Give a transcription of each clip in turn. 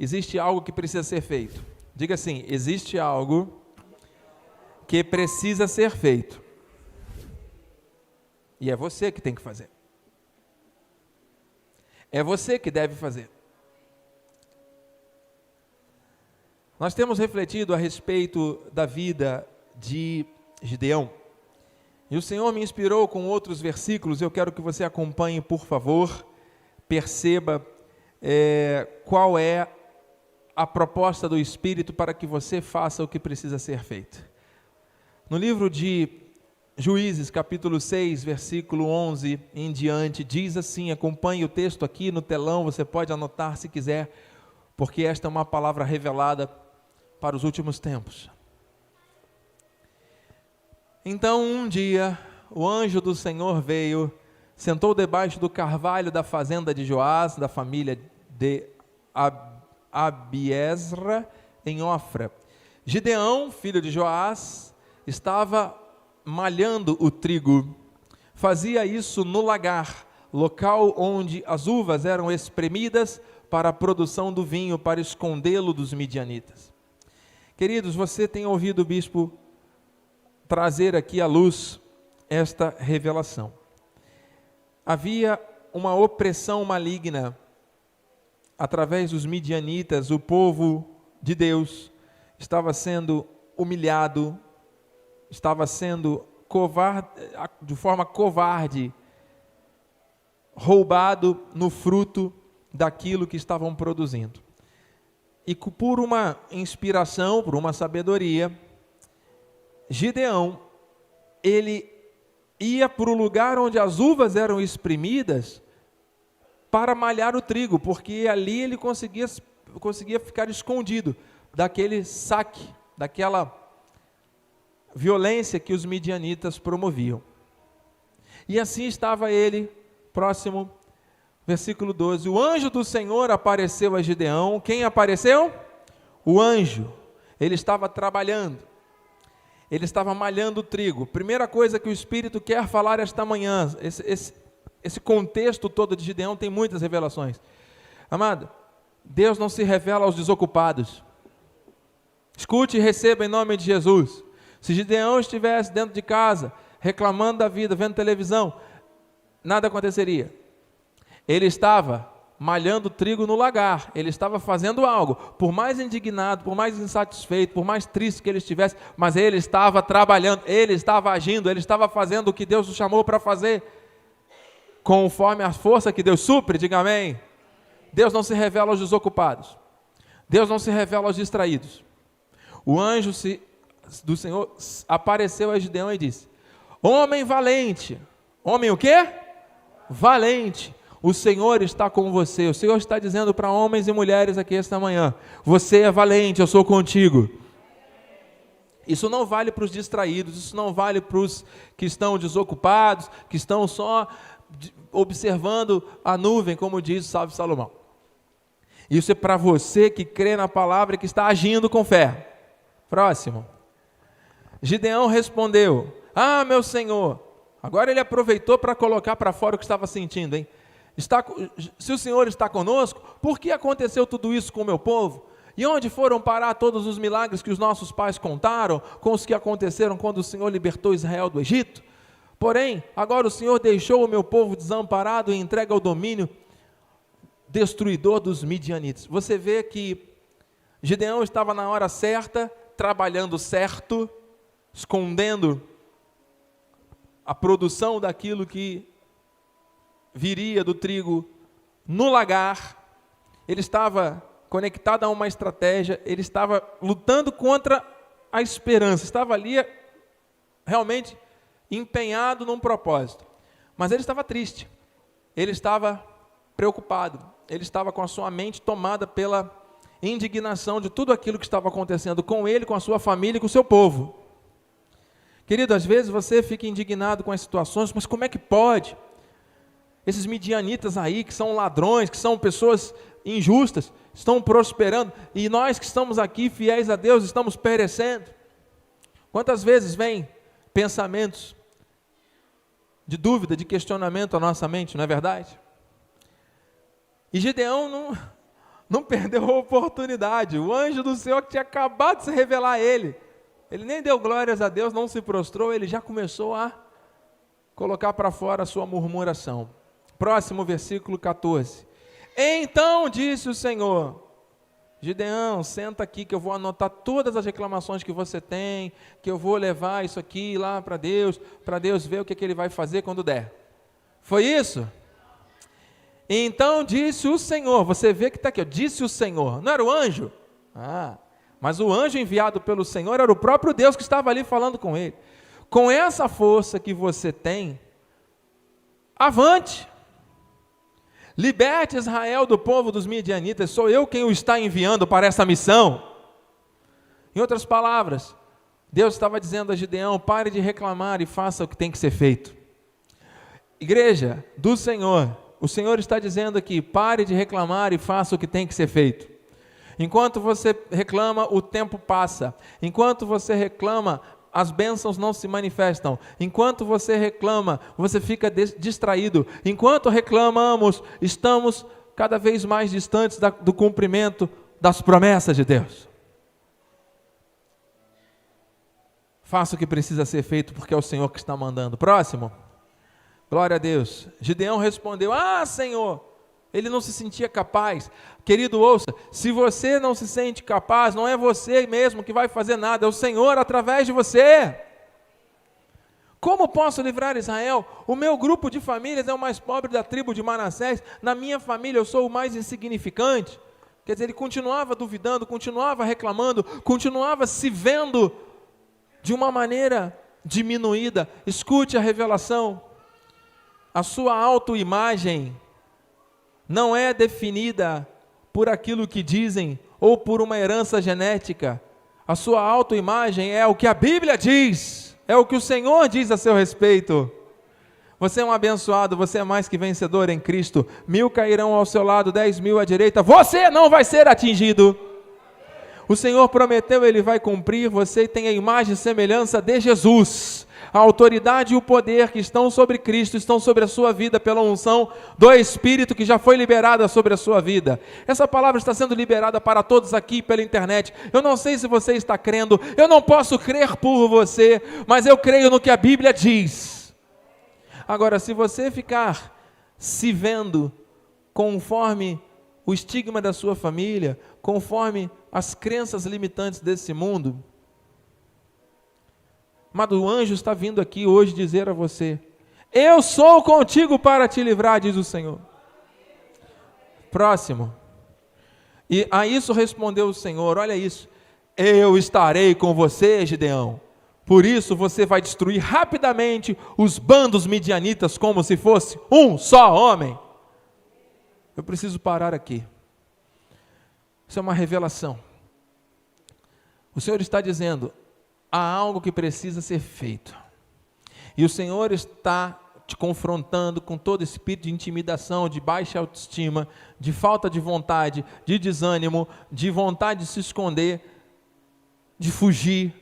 Existe algo que precisa ser feito. Diga assim: existe algo que precisa ser feito. E é você que tem que fazer. É você que deve fazer. Nós temos refletido a respeito da vida de Gideão. E o Senhor me inspirou com outros versículos. Eu quero que você acompanhe, por favor. Perceba qual é a proposta do Espírito para que você faça o que precisa ser feito. No livro de Juízes, capítulo 6, versículo 11 em diante, diz assim, acompanhe o texto aqui no telão, você pode anotar se quiser, porque esta é uma palavra revelada para os últimos tempos. Então, um dia, o anjo do Senhor veio, sentou debaixo do carvalho da fazenda de Joás, da família de Abiezra, em Ofra. Gideão, filho de Joás, estava malhando o trigo. Fazia isso no lagar, local onde as uvas eram espremidas para a produção do vinho, para escondê-lo dos midianitas. Queridos, você tem ouvido o bispo trazer aqui à luz esta revelação. Havia uma opressão maligna através dos midianitas. O povo de Deus estava sendo humilhado, estava sendo de forma covarde, roubado no fruto daquilo que estavam produzindo. E por uma inspiração, por uma sabedoria, Gideão, ele ia para o lugar onde as uvas eram espremidas para malhar o trigo, porque ali ele conseguia ficar escondido daquele saque, daquela violência que os midianitas promoviam. E assim estava ele, próximo, versículo 12, o anjo do Senhor apareceu a Gideão. Quem apareceu? O anjo. Ele estava trabalhando, ele estava malhando o trigo. Primeira coisa que o Espírito quer falar esta manhã, esse contexto todo de Gideão tem muitas revelações. Amado, Deus não se revela aos desocupados. Escute e receba em nome de Jesus. Se Gideão estivesse dentro de casa, reclamando da vida, vendo televisão, nada aconteceria. Ele estava malhando trigo no lagar, ele estava fazendo algo, por mais indignado, por mais insatisfeito, por mais triste que ele estivesse, mas ele estava trabalhando, ele estava agindo, ele estava fazendo o que Deus o chamou para fazer, conforme a força que Deus supre, diga amém. Deus não se revela aos desocupados, Deus não se revela aos distraídos. O anjo do Senhor apareceu a Gideão e disse: homem valente, homem o quê? Valente, o Senhor está com você. O Senhor está dizendo para homens e mulheres aqui esta manhã: você é valente, eu sou contigo. Isso não vale para os distraídos, isso não vale para os que estão desocupados, que estão só observando a nuvem, como diz o sábio Salomão. Isso é para você que crê na palavra e que está agindo com fé. Próximo. Gideão respondeu: ah, meu Senhor. Agora ele aproveitou para colocar para fora o que estava sentindo, hein? Se o Senhor está conosco, por que aconteceu tudo isso com o meu povo? E onde foram parar todos os milagres que os nossos pais contaram, com os que aconteceram quando o Senhor libertou Israel do Egito? Porém, agora o Senhor deixou o meu povo desamparado e entrega ao domínio destruidor dos midianitas. Você vê que Gideão estava na hora certa, trabalhando certo, escondendo a produção daquilo que viria do trigo no lagar. Ele estava conectado a uma estratégia, ele estava lutando contra a esperança, estava ali realmente empenhado num propósito, mas ele estava triste, ele estava preocupado, ele estava com a sua mente tomada pela indignação de tudo aquilo que estava acontecendo com ele, com a sua família e com o seu povo. Querido, às vezes você fica indignado com as situações, mas como é que pode? Esses midianitas aí, que são ladrões, que são pessoas injustas, estão prosperando, e nós que estamos aqui, fiéis a Deus, estamos perecendo. Quantas vezes vem pensamentos de dúvida, de questionamento à nossa mente, não é verdade? E Gideão não perdeu a oportunidade. O anjo do Senhor que tinha acabado de se revelar a ele. Ele nem deu glórias a Deus, não se prostrou, ele já começou a colocar para fora a sua murmuração. Próximo versículo 14. Então disse o Senhor: Gideão, senta aqui que eu vou anotar todas as reclamações que você tem, que eu vou levar isso aqui lá para Deus ver o que ele vai fazer quando der. Foi isso? Então disse o Senhor, você vê que está aqui, ó, disse o Senhor, não era o anjo? Mas o anjo enviado pelo Senhor era o próprio Deus que estava ali falando com ele. Com essa força que você tem, avante, liberte Israel do povo dos midianitas, sou eu quem o está enviando para essa missão. Em outras palavras, Deus estava dizendo a Gideão: pare de reclamar e faça o que tem que ser feito. Igreja do Senhor, o Senhor está dizendo aqui: pare de reclamar e faça o que tem que ser feito. Enquanto você reclama, o tempo passa. Enquanto você reclama, as bênçãos não se manifestam. Enquanto você reclama, você fica distraído. Enquanto reclamamos, estamos cada vez mais distantes do cumprimento das promessas de Deus. Faça o que precisa ser feito, porque é o Senhor que está mandando. Próximo. Glória a Deus. Gideão respondeu: Senhor. Ele não se sentia capaz. Querido, ouça, se você não se sente capaz, não é você mesmo que vai fazer nada, é o Senhor através de você. Como posso livrar Israel? O meu grupo de famílias é o mais pobre da tribo de Manassés, na minha família eu sou o mais insignificante. Quer dizer, ele continuava duvidando, continuava reclamando, continuava se vendo de uma maneira diminuída. Escute a revelação. A sua autoimagem não é definida por aquilo que dizem ou por uma herança genética. A sua autoimagem é o que a Bíblia diz, é o que o Senhor diz a seu respeito. Você é um abençoado, você é mais que vencedor em Cristo. 1000 cairão ao seu lado, 10.000 à direita, você não vai ser atingido. O Senhor prometeu, Ele vai cumprir. Você tem a imagem e semelhança de Jesus. A autoridade e o poder que estão sobre Cristo estão sobre a sua vida pela unção do Espírito que já foi liberada sobre a sua vida. Essa palavra está sendo liberada para todos aqui pela internet. Eu não sei se você está crendo, eu não posso crer por você, mas eu creio no que a Bíblia diz. Agora, se você ficar se vendo conforme o estigma da sua família, conforme as crenças limitantes desse mundo, mas o anjo está vindo aqui hoje dizer a você: eu sou contigo para te livrar, diz o Senhor. Próximo. E a isso respondeu o Senhor: olha isso, eu estarei com você, Gideão. Por isso você vai destruir rapidamente os bandos midianitas como se fosse um só homem. Eu preciso parar aqui. Isso é uma revelação. O Senhor está dizendo: há algo que precisa ser feito. E o Senhor está te confrontando com todo espírito de intimidação, de baixa autoestima, de falta de vontade, de desânimo, de vontade de se esconder, de fugir,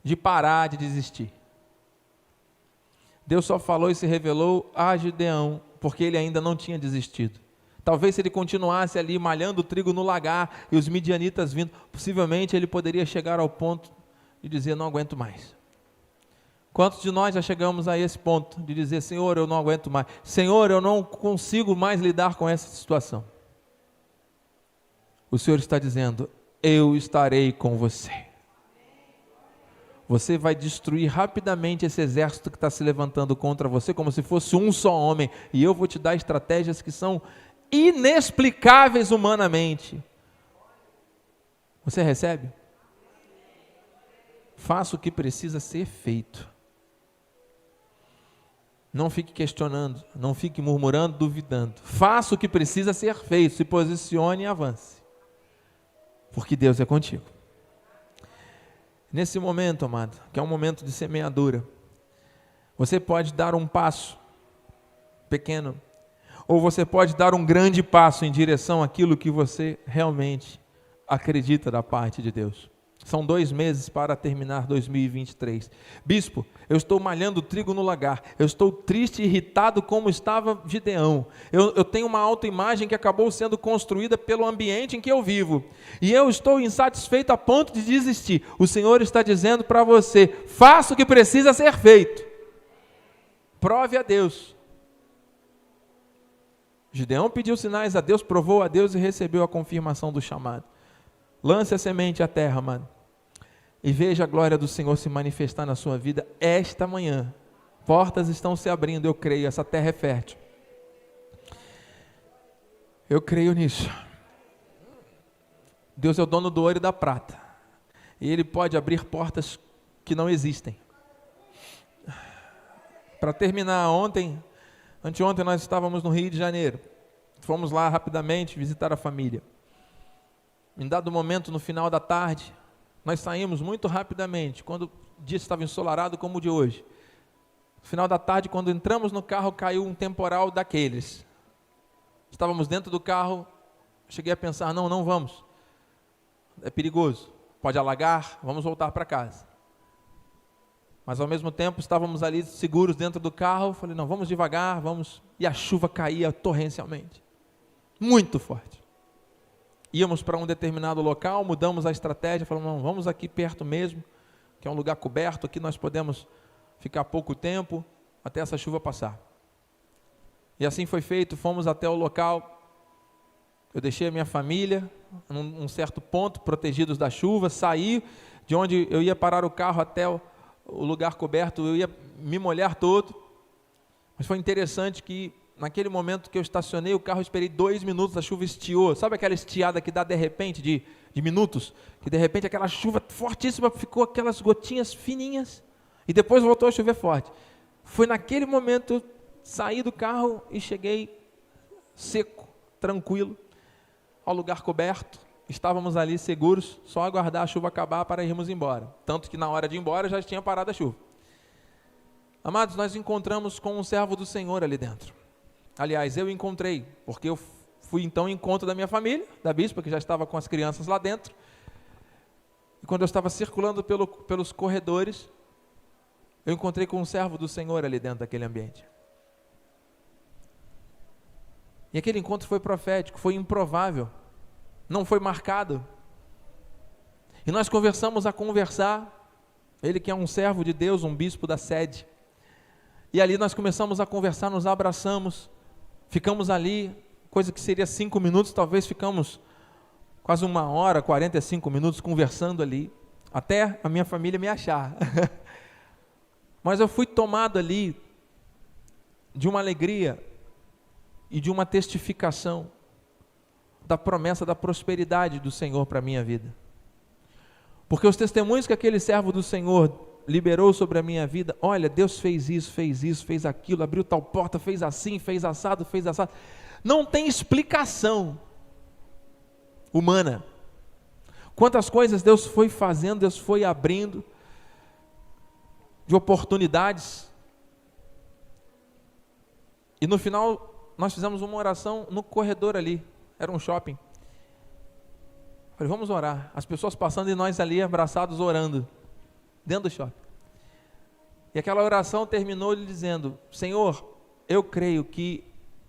de parar, de desistir. Deus só falou e se revelou a Gideão, porque ele ainda não tinha desistido. Talvez se ele continuasse ali malhando o trigo no lagar e os midianitas vindo, possivelmente ele poderia chegar ao ponto de dizer: não aguento mais. Quantos de nós já chegamos a esse ponto de dizer: Senhor, eu não aguento mais, Senhor, eu não consigo mais lidar com essa situação? O Senhor está dizendo: eu estarei com você. Você vai destruir rapidamente esse exército que está se levantando contra você, como se fosse um só homem, e eu vou te dar estratégias que são inexplicáveis humanamente. Você recebe? Faça o que precisa ser feito. Não fique questionando, não fique murmurando, duvidando. Faça o que precisa ser feito, se posicione e avance. Porque Deus é contigo. Nesse momento, amado, que é um momento de semeadura, você pode dar um passo pequeno, ou você pode dar um grande passo em direção àquilo que você realmente acredita da parte de Deus. São 2 meses para terminar 2023. Bispo, eu estou malhando trigo no lagar. Eu estou triste e irritado como estava Gideão. Eu tenho uma autoimagem que acabou sendo construída pelo ambiente em que eu vivo. E eu estou insatisfeito a ponto de desistir. O Senhor está dizendo para você, faça o que precisa ser feito. Prove a Deus. Gideão pediu sinais a Deus, provou a Deus e recebeu a confirmação do chamado. Lance a semente à terra, mano. E veja a glória do Senhor se manifestar na sua vida esta manhã. Portas estão se abrindo, eu creio, essa terra é fértil. Eu creio nisso. Deus é o dono do ouro e da prata. E Ele pode abrir portas que não existem. Para terminar, anteontem nós estávamos no Rio de Janeiro. Fomos lá rapidamente visitar a família. Em dado momento, no final da tarde, nós saímos muito rapidamente, quando o dia estava ensolarado como o de hoje. No final da tarde, quando entramos no carro, caiu um temporal daqueles. Estávamos dentro do carro, cheguei a pensar, não vamos. É perigoso, pode alagar, vamos voltar para casa. Mas ao mesmo tempo, estávamos ali seguros dentro do carro, falei, não, vamos devagar, vamos. E a chuva caía torrencialmente, muito forte. Íamos para um determinado local, mudamos a estratégia, falamos, não, vamos aqui perto mesmo, que é um lugar coberto, aqui nós podemos ficar pouco tempo, até essa chuva passar. E assim foi feito, fomos até o local, eu deixei a minha família, num certo ponto, protegidos da chuva, saí de onde eu ia parar o carro até o lugar coberto, eu ia me molhar todo, mas foi interessante que, naquele momento que eu estacionei o carro, eu esperei 2 minutos, a chuva estiou. Sabe aquela estiada que dá de repente, de minutos? Que de repente aquela chuva fortíssima, ficou aquelas gotinhas fininhas, e depois voltou a chover forte. Foi naquele momento, eu saí do carro e cheguei seco, tranquilo, ao lugar coberto. Estávamos ali seguros, só aguardar a chuva acabar para irmos embora. Tanto que na hora de ir embora já tinha parado a chuva. Amados, nós encontramos com um servo do Senhor ali dentro. Aliás, eu encontrei, porque eu fui então ao encontro da minha família, da bispa, que já estava com as crianças lá dentro. E quando eu estava circulando pelos corredores, eu encontrei com um servo do Senhor ali dentro daquele ambiente. E aquele encontro foi profético, foi improvável, não foi marcado. E nós começamos a conversar, ele que é um servo de Deus, um bispo da sede. E ali nós começamos a conversar, nos abraçamos, ficamos ali, coisa que seria 5 minutos, talvez ficamos quase 1 hora, 45 minutos conversando ali, até a minha família me achar. Mas eu fui tomado ali de uma alegria e de uma testificação da promessa da prosperidade do Senhor para a minha vida. Porque os testemunhos que aquele servo do Senhor liberou sobre a minha vida, olha, Deus fez isso, fez aquilo, abriu tal porta, fez assim, fez assado. Não tem explicação humana. Quantas coisas Deus foi fazendo, Deus foi abrindo, de oportunidades. E no final, nós fizemos uma oração no corredor ali, era um shopping. Falei, vamos orar. As pessoas passando e nós ali abraçados orando, dentro do shopping. E aquela oração terminou lhe dizendo, Senhor, eu creio que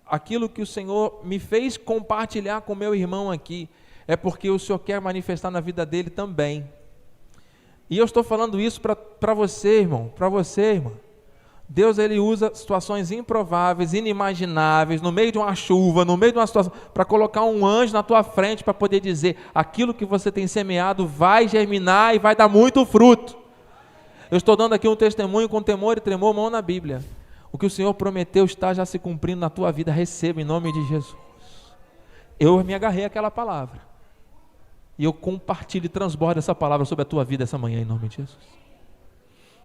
aquilo que o Senhor me fez compartilhar com meu irmão aqui, é porque o Senhor quer manifestar na vida dele também. E eu estou falando isso para você, irmão, para você, irmã. Deus, ele usa situações improváveis, inimagináveis, no meio de uma chuva, no meio de uma situação, para colocar um anjo na tua frente, para poder dizer, aquilo que você tem semeado vai germinar e vai dar muito fruto. Eu estou dando aqui um testemunho com temor e tremor, mão na Bíblia. O que o Senhor prometeu está já se cumprindo na tua vida, receba em nome de Jesus. Eu me agarrei àquela palavra. E eu compartilho e transbordo essa palavra sobre a tua vida essa manhã, em nome de Jesus.